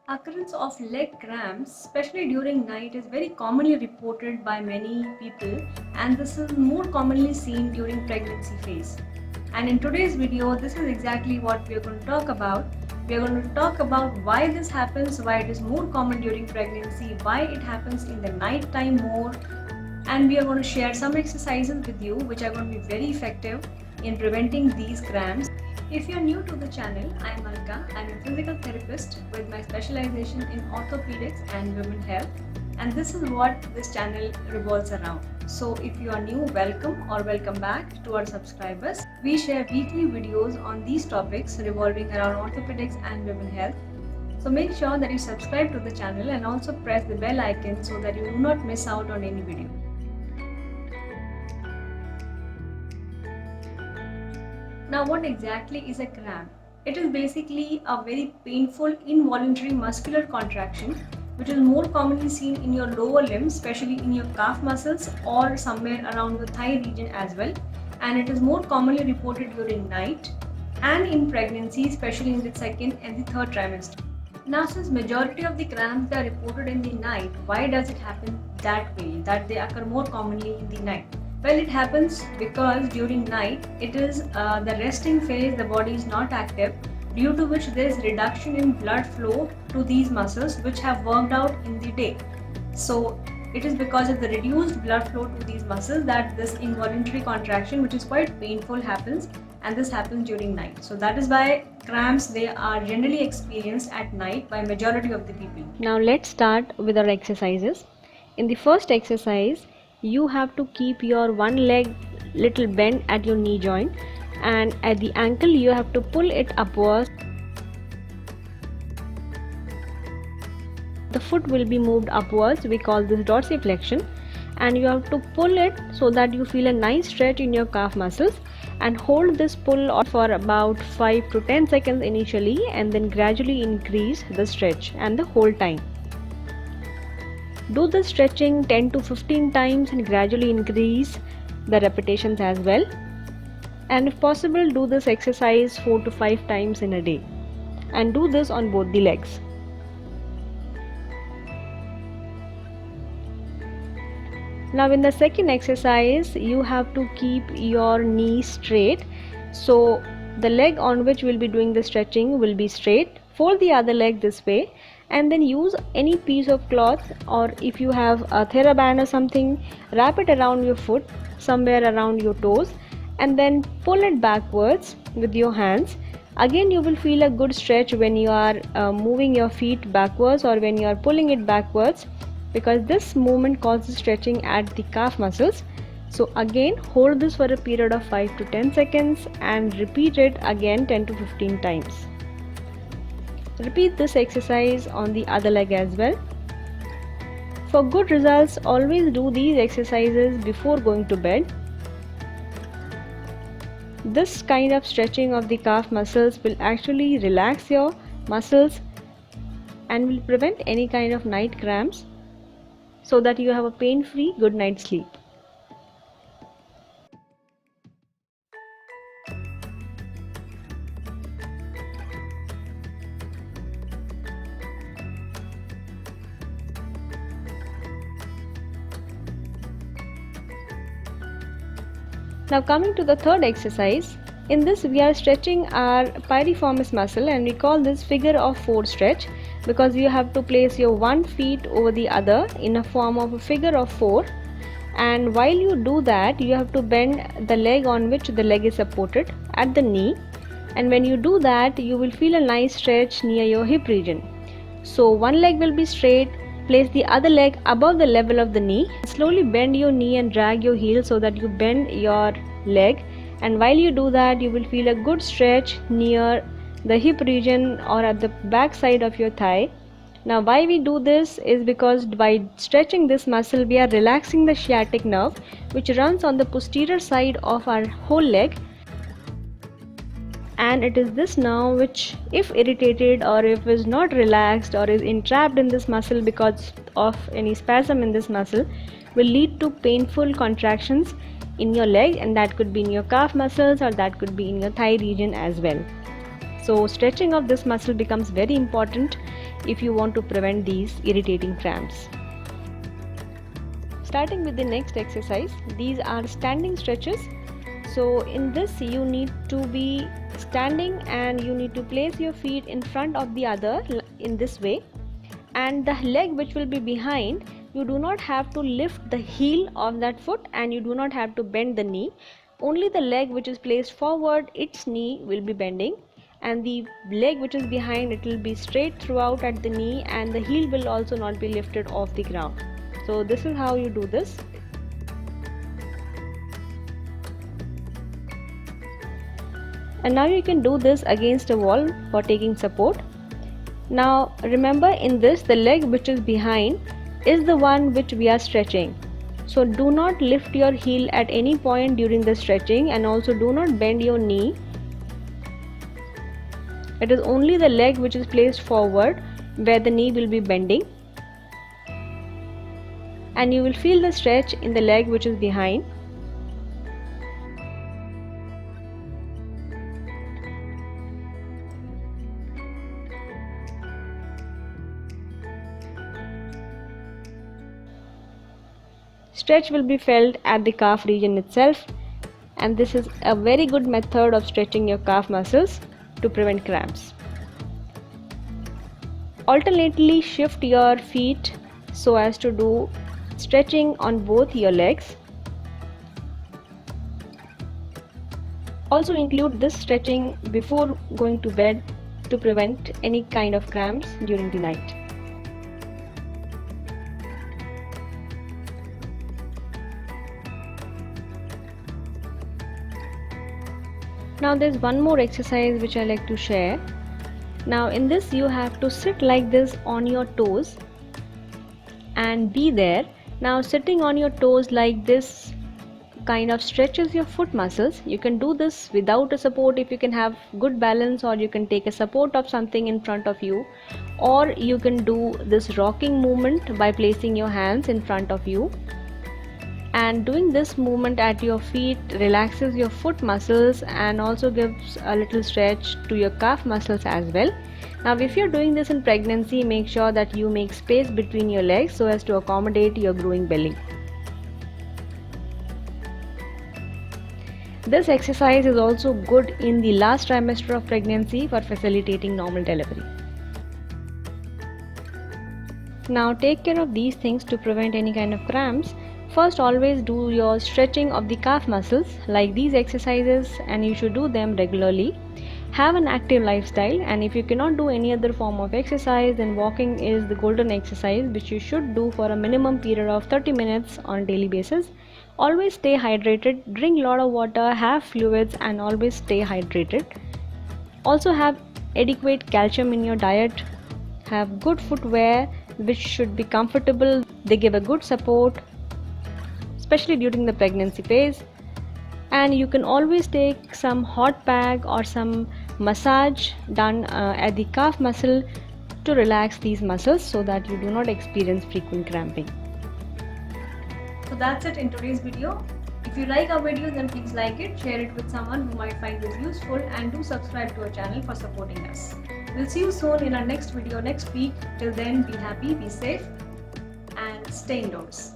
Occurrence of leg cramps, especially during night, is very commonly reported by many people, and this is more commonly seen during pregnancy phase. And in today's video, this is exactly what we are going to talk about. We are going to talk about why this happens, why it is more common during pregnancy, why it happens in the night time more, and we are going to share some exercises with you which are going to be very effective in preventing these cramps. If you are new to the channel, I am Alka. I am a physical therapist with my specialization in orthopedics and women health, and this is what this channel revolves around. So if you are new, welcome or welcome back to our subscribers. We share weekly videos on these topics revolving around orthopedics and women health. So make sure that you subscribe to the channel and also press the bell icon so that you do not miss out on any video. Now, what exactly is a cramp? It is basically a very painful involuntary muscular contraction which is more commonly seen in your lower limbs, especially in your calf muscles or somewhere around the thigh region as well. And it is more commonly reported during night and in pregnancy, especially in the second and the third trimester. Now, since majority of the cramps are reported in the night, why does it happen that way, that they occur more commonly in the night? Well, it happens because during night it is the resting phase, the body is not active, due to which there is reduction in blood flow to these muscles which have worked out in the day. So it is because of the reduced blood flow to these muscles that this involuntary contraction, which is quite painful, happens, and this happens during night. So that is why cramps, they are generally experienced at night by majority of the people. Now let's start with our exercises. In the first exercise, you have to keep your one leg little bent at your knee joint, and at the ankle you have to pull it upwards. The foot will be moved upwards. We call this dorsiflexion, and you have to pull it so that you feel a nice stretch in your calf muscles, and hold this pull for about 5 to 10 seconds initially, and then gradually increase the stretch and the whole time. Do the stretching 10 to 15 times and gradually increase the repetitions as well. And if possible, do this exercise 4 to 5 times in a day, and do this on both the legs. Now in the second exercise, you have to keep your knee straight. So the leg on which we'll be doing the stretching will be straight. Fold the other leg this way, and then use any piece of cloth, or if you have a TheraBand or something, wrap it around your foot, somewhere around your toes, and then pull it backwards with your hands. Again, you will feel a good stretch when you are moving your feet backwards or when you are pulling it backwards, because this movement causes stretching at the calf muscles. So again, hold this for a period of 5 to 10 seconds and repeat it again 10 to 15 times. Repeat this exercise on the other leg as well. For good results, always do these exercises before going to bed. This kind of stretching of the calf muscles will actually relax your muscles and will prevent any kind of night cramps, so that you have a pain-free good night's sleep. Now coming to the third exercise, in this we are stretching our piriformis muscle, and we call this figure of 4 stretch, because you have to place your one feet over the other in a form of a figure of 4, and while you do that you have to bend the leg on which the leg is supported at the knee, and when you do that you will feel a nice stretch near your hip region. So one leg will be straight, place the other leg above the level of the knee, slowly bend your knee and drag your heel so that you bend your leg, and while you do that you will feel a good stretch near the hip region or at the back side of your thigh. Now why we do this is because by stretching this muscle we are relaxing the sciatic nerve, which runs on the posterior side of our whole leg, and it is this nerve which, if irritated or if is not relaxed or is entrapped in this muscle because of any spasm in this muscle, will lead to painful contractions in your leg, and that could be in your calf muscles or that could be in your thigh region as well. So stretching of this muscle becomes very important if you want to prevent these irritating cramps. Starting with the next exercise, these are standing stretches. So in this you need to be standing and you need to place your feet in front of the other in this way, and the leg which will be behind, you do not have to lift the heel of that foot and you do not have to bend the knee. Only the leg which is placed forward, its knee will be bending, and the leg which is behind, it will be straight throughout at the knee, and the heel will also not be lifted off the ground. So this is how you do this. And now you can do this against a wall for taking support. Now remember, in this the leg which is behind is the one which we are stretching. So do not lift your heel at any point during the stretching, and also do not bend your knee. It is only the leg which is placed forward where the knee will be bending, and you will feel the stretch in the leg which is behind. Stretch will be felt at the calf region itself, and this is a very good method of stretching your calf muscles to prevent cramps. Alternately shift your feet so as to do stretching on both your legs. Also include this stretching before going to bed to prevent any kind of cramps during the night. Now there's one more exercise which I like to share. Now in this you have to sit like this on your toes and be there. Now sitting on your toes like this kind of stretches your foot muscles. You can do this without a support if you can have good balance, or you can take a support of something in front of you, or you can do this rocking movement by placing your hands in front of you. And doing this movement at your feet relaxes your foot muscles and also gives a little stretch to your calf muscles as well. Now if you're doing this in pregnancy, make sure that you make space between your legs so as to accommodate your growing belly. This exercise is also good in the last trimester of pregnancy for facilitating normal delivery. Now take care of these things to prevent any kind of cramps. First, always do your stretching of the calf muscles like these exercises, and you should do them regularly. Have an active lifestyle, and if you cannot do any other form of exercise, then walking is the golden exercise which you should do for a minimum period of 30 minutes on a daily basis. Always stay hydrated, drink a lot of water, have fluids, and always stay hydrated. Also have adequate calcium in your diet. Have good footwear which should be comfortable. They give a good support, especially during the pregnancy phase. And you can always take some hot pack or some massage done at the calf muscle to relax these muscles so that you do not experience frequent cramping. So that's it in today's video. If you like our video, then please like it, share it with someone who might find this useful, and do subscribe to our channel for supporting us. We'll see you soon in our next video next week. Till then, be happy, be safe, and stay indoors.